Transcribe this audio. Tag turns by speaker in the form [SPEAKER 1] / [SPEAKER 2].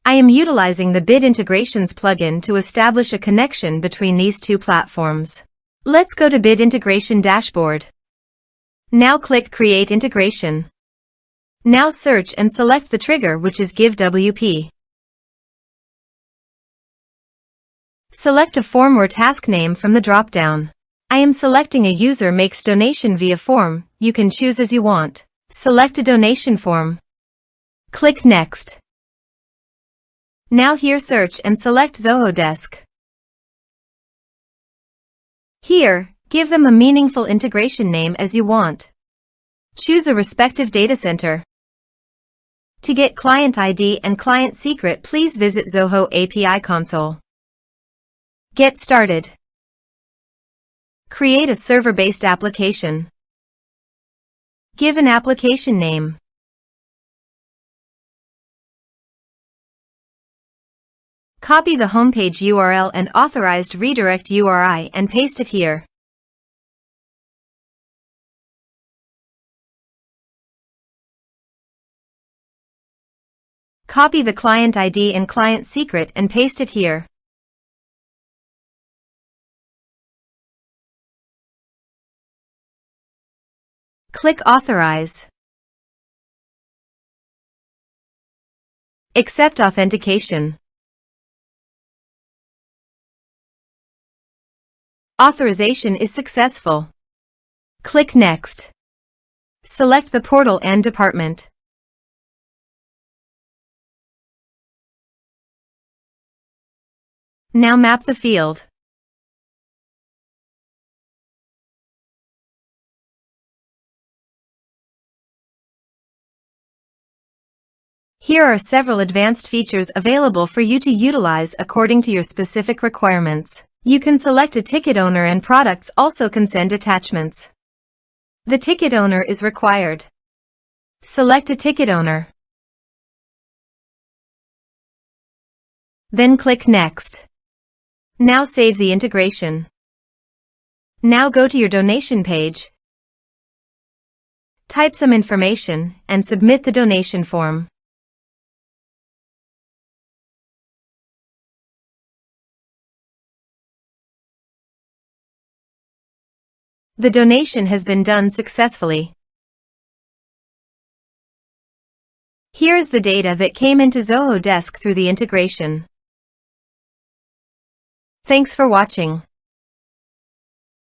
[SPEAKER 1] I am utilizing the Bit Integrations plugin to establish a connection between these two platforms. Let's go to Bit Integration Dashboard. Now click Create Integration. Now search and select the trigger, which is GiveWP. Select a form or task name from the drop-down. I am selecting a user makes donation via form. You can choose as you want. Select a donation form. Click Next. Now here search and select Zoho Desk. Here, give them a meaningful integration name as you want. Choose a respective data center. To get client ID and client secret, please visit Zoho API Console. Get started. Create a server-based application. Give an application name. Copy the homepage URL and authorized redirect URI and paste it here. Copy the client ID and client secret and paste it here. Click Authorize. Accept authentication. Authorization is successful. Click Next. Select the portal and department. Now map the field. Here are several advanced features available for you to utilize according to your specific requirements. You can select a ticket owner, and products also can send attachments. The ticket owner is required. Select a ticket owner. Then click Next. Now save the integration. Now go to your donation page. Type some information and submit the donation form. The donation has been done successfully. Here is the data that came into Zoho Desk through the integration. Thanks for watching.